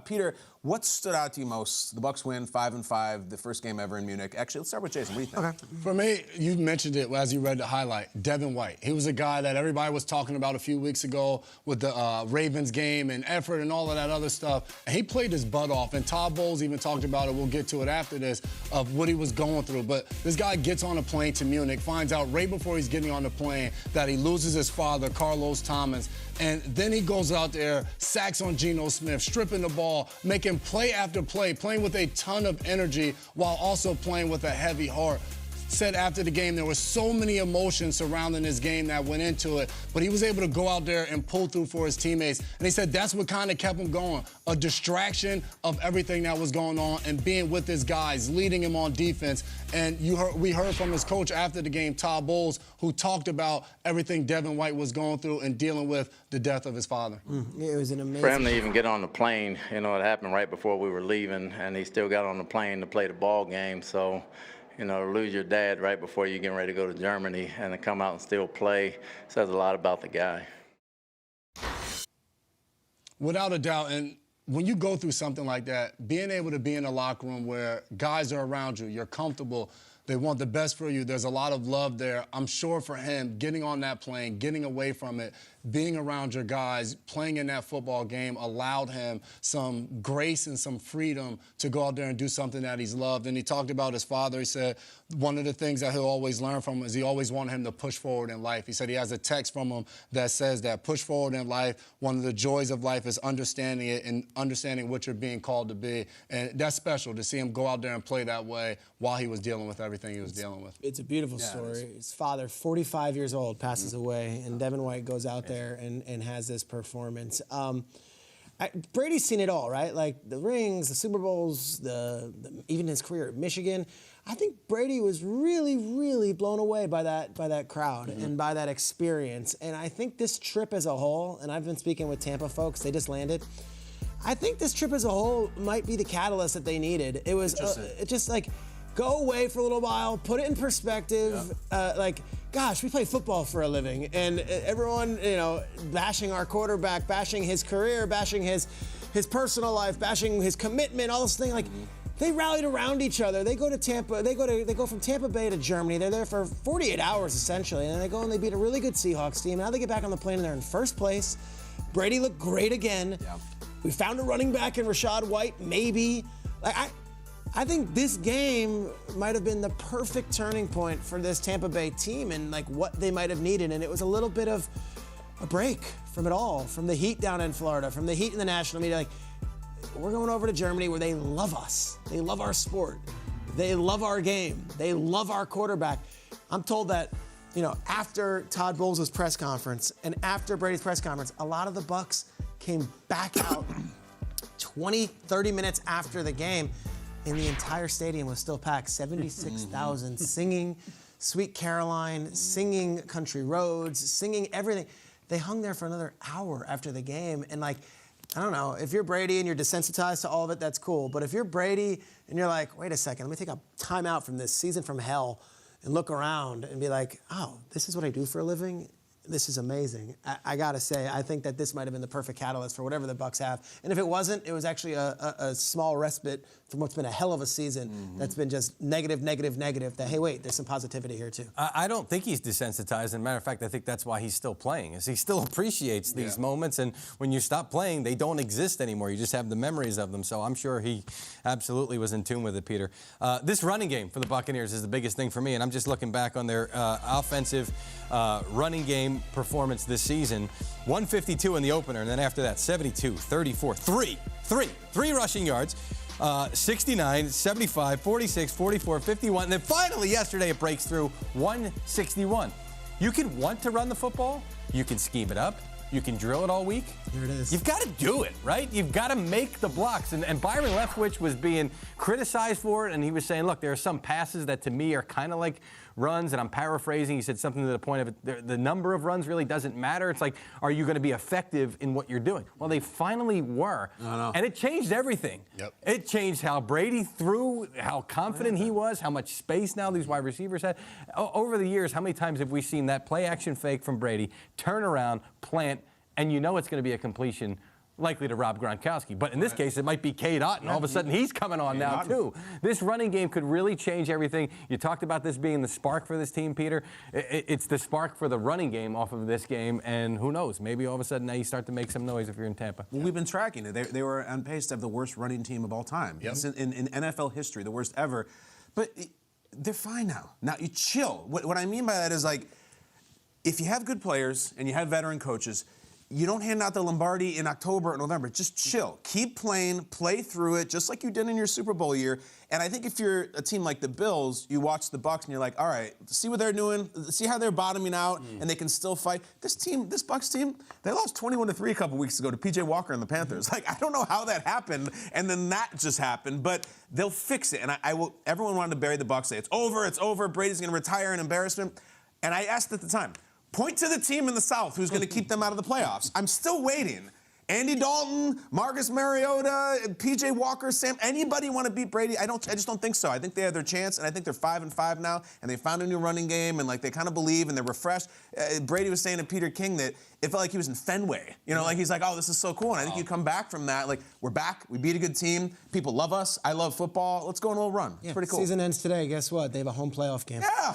Peter, what stood out to you most? The Bucs win 5-5, the first game ever in Munich. Actually, let's start with Jason. What do you think? Okay. For me, you mentioned it as you read the highlight, Devin White. He was a guy that everybody was talking about a few weeks ago with the Ravens game and effort and all of that other stuff. And he played his butt off. And Todd Bowles even talked about it, we'll get to it after this, of what he was going through. But this guy gets on a plane to Munich, finds out right before he's getting on the plane that he loses his father, Carlos Thomas. And then he goes out there, sacks on Geno Smith, stripping the ball, making play after play, playing with a ton of energy while also playing with a heavy heart. Said after the game there were so many emotions surrounding this game that went into it, but he was able to go out there and pull through for his teammates. And he said that's what kind of kept him going, a distraction of everything that was going on and being with his guys, leading him on defense. And we heard from his coach after the game, Todd Bowles, who talked about everything Devin White was going through and dealing with the death of his father. It was an amazing. For him to even get on the plane, you know, it happened right before we were leaving, and he still got on the plane to play the ball game. So, you know, to lose your dad right before you're getting ready to go to Germany and to come out and still play says a lot about the guy. Without a doubt, and when you go through something like that, being able to be in a locker room where guys are around you, you're comfortable, they want the best for you, there's a lot of love there. I'm sure for him, getting on that plane, getting away from it, being around your guys, playing in that football game allowed him some grace and some freedom to go out there and do something that he's loved. And he talked about his father. He said one of the things that he'll always learn from him is he always wanted him to push forward in life. He said he has a text from him that says that push forward in life, one of the joys of life is understanding it and understanding what you're being called to be. And that's special to see him go out there and play that way while he was dealing with everything he was dealing with. It's a beautiful story. His father, 45 years old, passes away, and Devin White goes out there and has this performance. Brady's seen it all, right? Like the rings, the Super Bowls, even his career at Michigan. I think Brady was really, really blown away by that crowd and by that experience. And I think this trip as a whole, and I've been speaking with Tampa folks, they just landed. I think this trip as a whole might be the catalyst that they needed. It was just like, go away for a little while, put it in perspective. Gosh, we play football for a living, and everyone, you know, bashing our quarterback, bashing his career, bashing his personal life, bashing his commitment, all this thing. Like, they rallied around each other. They go to Tampa. They go from Tampa Bay to Germany. They're there for 48 hours essentially, and then they go and they beat a really good Seahawks team. Now they get back on the plane and they're in first place. Brady looked great again. Yeah. We found a running back in Rashad White, maybe. Like, I think this game might have been the perfect turning point for this Tampa Bay team and like what they might have needed. And it was a little bit of a break from it all, from the heat down in Florida, from the heat in the national media. Like, we're going over to Germany where they love us. They love our sport. They love our game. They love our quarterback. I'm told that, you know, after Todd Bowles' press conference and after Brady's press conference, a lot of the Bucs came back out 20, 30 minutes after the game. And the entire stadium was still packed, 76,000 singing Sweet Caroline, singing Country Roads, singing everything. They hung there for another hour after the game. And like, I don't know, if you're Brady and you're desensitized to all of it, that's cool. But if you're Brady and you're like, wait a second, let me take a time out from this season from hell and look around and be like, oh, this is what I do for a living? This is amazing. I gotta say, I think that this might have been the perfect catalyst for whatever the Bucs have. And if it wasn't, it was actually a small respite from what's been a hell of a season that's been just negative, that, hey, wait, there's some positivity here too. I don't think he's desensitized. As a matter of fact, I think that's why he's still playing, is he still appreciates these moments. And when you stop playing, they don't exist anymore. You just have the memories of them. So I'm sure he absolutely was in tune with it, Peter. This running game for the Buccaneers is the biggest thing for me. And I'm just looking back on their offensive running game performance this season. 152 in the opener, and then after that, 72, 34, three rushing yards, 69, 75, 46, 44, 51, and then finally yesterday it breaks through 161. You can want to run the football, you can scheme it up, you can drill it all week. Here it is. You've got to do it, right? You've got to make the blocks. And Byron Leftwich was being criticized for it, and he was saying, look, there are some passes that to me are kind of like runs, and I'm paraphrasing. He said something to the point of it, the number of runs really doesn't matter. It's like, are you going to be effective in what you're doing? Well, they finally were. And it changed everything. It changed how Brady threw, how confident he was, how much space now these wide receivers had. Over the years, how many times have we seen that play action fake from Brady, turn around, plant, and you know it's going to be a completion likely to rob Gronkowski. But in this case, it might be Cade Otton. All of a sudden, he's coming on now, too. This running game could really change everything. You talked about this being the spark for this team, Peter. It's the spark for the running game off of this game, and who knows? Maybe all of a sudden now you start to make some noise if you're in Tampa. Well, we've been tracking it. They were on pace to have the worst running team of all time. Yep. It's in NFL history, the worst ever. But they're fine now. Now, you chill. What I mean by that is, like, if you have good players and you have veteran coaches, you don't hand out the Lombardi in October or November. Just chill. Keep playing, play through it, just like you did in your Super Bowl year. And I think if you're a team like the Bills, you watch the Bucs and you're like, all right, see what they're doing, see how they're bottoming out, and they can still fight. This Bucs team, they lost 21-3 a couple weeks ago to P.J. Walker and the Panthers. Like, I don't know how that happened, and then that just happened, but they'll fix it. And everyone wanted to bury the Bucs, say it's over, Brady's going to retire in embarrassment. And I asked at the time, point to the team in the South who's going to keep them out of the playoffs. I'm still waiting. Andy Dalton, Marcus Mariota, P.J. Walker, Sam, anybody want to beat Brady? I just don't think so. I think they have their chance, and I think they're 5-5 now, and they found a new running game, and like they kind of believe, and they're refreshed. Brady was saying to Peter King that it felt like he was in Fenway. You know, like he's like, oh, this is so cool. And I think you come back from that, like, we're back, we beat a good team, people love us, I love football, let's go on a little run. It's pretty cool. Season ends today, guess what? They have a home playoff game. Yeah.